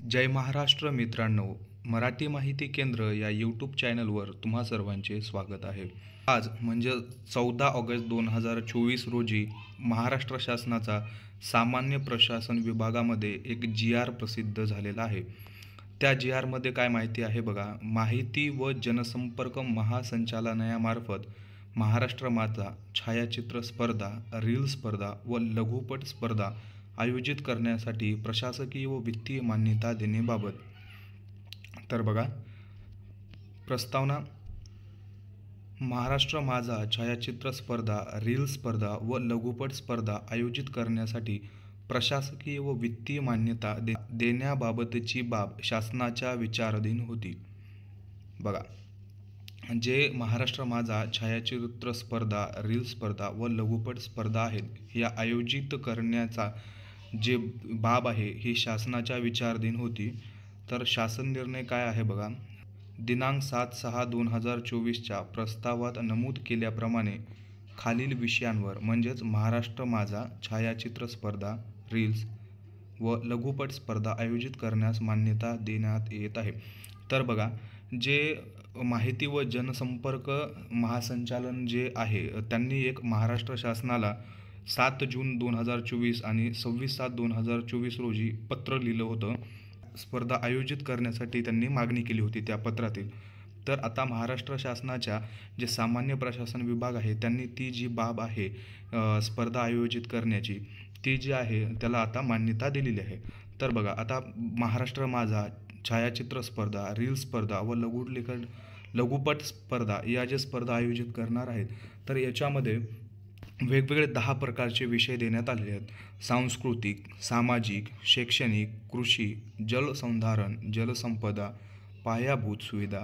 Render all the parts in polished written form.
जय महाराष्ट्र मित्रांनो, मराठी माहिती केंद्र या यूट्यूब चॅनलवर तुम्हा सर्वांचे स्वागत आहे. आज म्हणजे 14 ऑगस्ट 2024 रोजी महाराष्ट्र शासनाचा सामान्य प्रशासन विभागामध्ये एक GR प्रसिद्ध झालेला आहे. त्या GRमध्ये काय माहिती आहे बघा. माहिती व जनसंपर्क महासंचालनालयामार्फत महाराष्ट्र माझा छायाचित्र स्पर्धा, रील स्पर्धा व लघुपट स्पर्धा आयोजित करण्यासाठी प्रशासकीय व वित्तीय मान्यता देण्याबाबत तर बघा प्रस्तावना. महाराष्ट्र माझा छायाचित्र स्पर्धा, रील स्पर्धा व लघुपट स्पर्धा आयोजित करण्यासाठी प्रशासकीय व वित्तीय मान्यता देण्याबाबतची बाब शासनाच्या विचाराधीन होती. बघा, जे महाराष्ट्र माझा छायाचित्र स्पर्धा, रील स्पर्धा व लघुपट स्पर्धा आहेत या आयोजित करण्याचा जे बाब आहे ही शासनाच्या विचाराधीन होती. तर शासन निर्णय काय आहे बघा. दिनांक 7/6/2024च्या प्रस्तावात नमूद केल्याप्रमाणे खालील विषयांवर म्हणजेच महाराष्ट्र माझा छायाचित्र स्पर्धा, रील्स व लघुपट स्पर्धा आयोजित करण्यास मान्यता देण्यात येत आहे. तर बघा, जे माहिती व जनसंपर्क महासंचालन जे आहे त्यांनी एक महाराष्ट्र शासनाला 7 जून 2024 आणि 26/7/2024 रोजी पत्र लिहिलं होतं. स्पर्धा आयोजित करण्यासाठी त्यांनी मागणी केली होती त्या पत्रातील. तर आता महाराष्ट्र शासनाच्या जे सामान्य प्रशासन विभाग आहे त्यांनी ती जी बाब आहे स्पर्धा आयोजित करण्याची ती जी आहे त्याला आता मान्यता दिलेली आहे. तर बघा, आता महाराष्ट्र माझा छायाचित्र स्पर्धा, रील स्पर्धा व लघुपट स्पर्धा या ज्या स्पर्धा आयोजित करणार आहेत तर याच्यामध्ये वेगवेगळे 10 प्रकारचे विषय देण्यात आलेले आहेत. सांस्कृतिक, सामाजिक, शैक्षणिक, कृषी, जलसंधारण, जलसंपदा, पायाभूत सुविधा,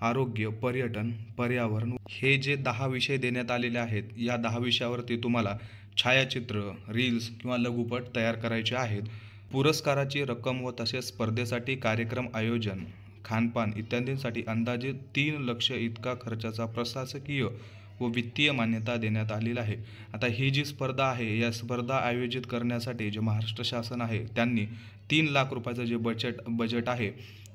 आरोग्य, पर्यटन, पर्यावरण हे जे 10 विषय देण्यात आलेले आहेत. या 10 विषयावरती तुम्हाला छायाचित्र, रील्स किंवा लघुपट तयार करायचे आहेत. पुरस्काराची रक्कम व तसेच स्पर्धेसाठी कार्यक्रम आयोजन, खानपान इत्यादींसाठी अंदाजे 3 लक्ष इतका खर्चाचा प्रशासकीय व वित्तीय मान्यता देण्यात आलेली आहे. आता ही जी स्पर्धा आहे या स्पर्धा आयोजित करण्यासाठी जे महाराष्ट्र शासन आहे त्यांनी 3 लाख रुपयाचं जे बजेट आहे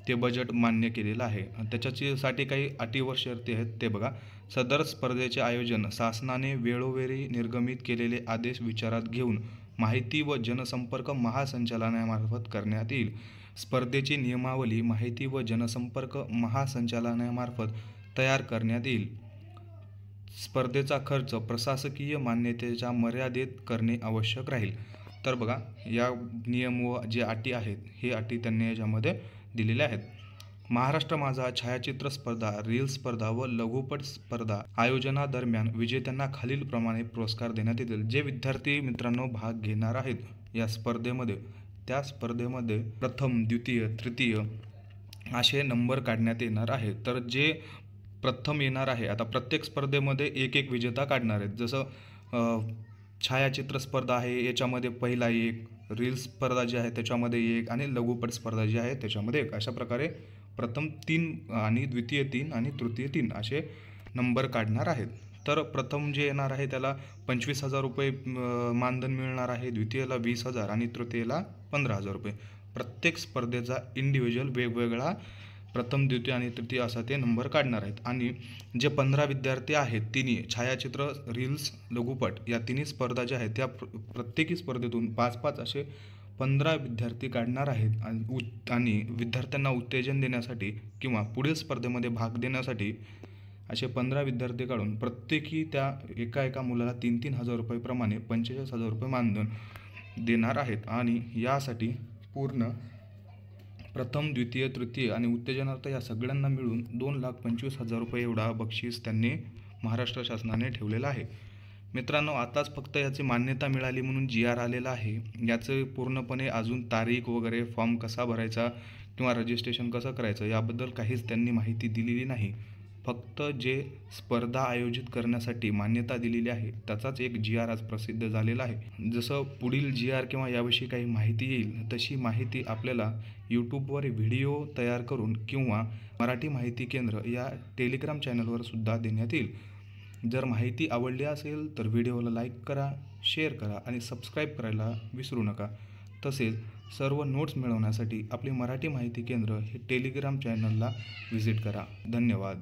ते बजेट मान्य केलेलं आहे. त्याच्यासाठी काही अटी व शर्ती आहेत ते बघा. सदर स्पर्धेचे आयोजन शासनाने वेळोवेळी निर्गमित केलेले आदेश विचारात घेऊन माहिती व जनसंपर्क महासंचालनालयामार्फत करण्यात येईल. स्पर्धेची नियमावली माहिती व जनसंपर्क महासंचालनालयामार्फत तयार करण्यात येईल. स्पर्धेचा खर्च प्रशासकीय मान्यतेच्या मर्यादेत करणे आवश्यक राहील. तर बघा, या नियम व जे अटी आहेत हे अटी त्यांनी याच्यामध्ये दिलेल्या आहेत. महाराष्ट्र माझा छायाचित्र स्पर्धा, रील स्पर्धा व लघुपट स्पर्धा आयोजनादरम्यान विजेत्यांना खालीलप्रमाणे पुरस्कार देण्यात येतील. जे विद्यार्थी मित्रांनो भाग घेणार आहेत या स्पर्धेमध्ये त्या स्पर्धेमध्ये प्रथम, द्वितीय, तृतीय असे नंबर काढण्यात येणार आहे. तर जे प्रथम येणार आहे, आता प्रत्येक स्पर्धेमध्ये एक विजेता काढणार आहेत. जसं छायाचित्र स्पर्धा आहे याच्यामध्ये पहिला 1, रील स्पर्धा जी आहे त्याच्यामध्ये 1 आणि लघुपट स्पर्धा जी आहे त्याच्यामध्ये 1 अशा प्रकारे प्रथम 3 आणि द्वितीय 3 आणि तृतीय 3 असे नंबर काढणार आहेत. तर प्रथम जे येणार आहे त्याला 25,000 रुपये मानधन मिळणार आहे, द्वितीयला 20,000 आणि तृतीयला 15,000 रुपये. प्रत्येक स्पर्धेचा इंडिव्हिज्युअल वेगवेगळा प्रथम, द्वितीय आणि तृतीय असा ते नंबर काढणार आहेत. आणि जे 15 विद्यार्थी आहेत तिन्ही छायाचित्र, रील्स, लघुपट या तिन्ही स्पर्धा ज्या आहेत त्या प्रत्येकी स्पर्धेतून 5-5 असे 15 विद्यार्थी काढणार आहेत. आणि विद्यार्थ्यांना उत्तेजन देण्यासाठी किंवा पुढील स्पर्धेमध्ये भाग देण्यासाठी असे 15 विद्यार्थी काढून प्रत्येकी त्या एका मुलाला 3-3 हजार रुपयेप्रमाणे 45,000 रुपये मानधन देणार आहेत. आणि यासाठी पूर्ण प्रथम, द्वितीय, तृतीय आणि उत्तेजनार्थ या सगळ्यांना मिळून 2,25,000 रुपये एवढा बक्षीस त्यांनी महाराष्ट्र शासनाने ठेवलेला आहे. मित्रांनो, आताच फक्त याची मान्यता मिळाली म्हणून GR आलेला आहे. याचं पूर्णपणे अजून तारीख वगैरे, फॉर्म कसा भरायचा किंवा रजिस्ट्रेशन कसं करायचं याबद्दल काहीच त्यांनी माहिती दिलेली नाही. फक्त जे स्पर्धा आयोजित करण्यासाठी मान्यता दिलेली आहे त्याचाच एक GR आज प्रसिद्ध झालेला आहे. जसं पुढील GR किंवा याविषयी काही माहिती येईल तशी माहिती आपल्याला यूट्यूबवर व्हिडिओ तयार करून किंवा मराठी माहिती केंद्र या टेलिग्राम चॅनलवर सुद्धा देण्यात येईल. जर माहिती आवडली असेल तर व्हिडिओला लाईक करा, शेअर करा आणि सबस्क्राईब करायला विसरू नका. तसेच सर्व नोट्स मिळवण्यासाठी आपले मराठी माहिती केंद्र हे टेलिग्राम चॅनलला व्हिजिट करा. धन्यवाद.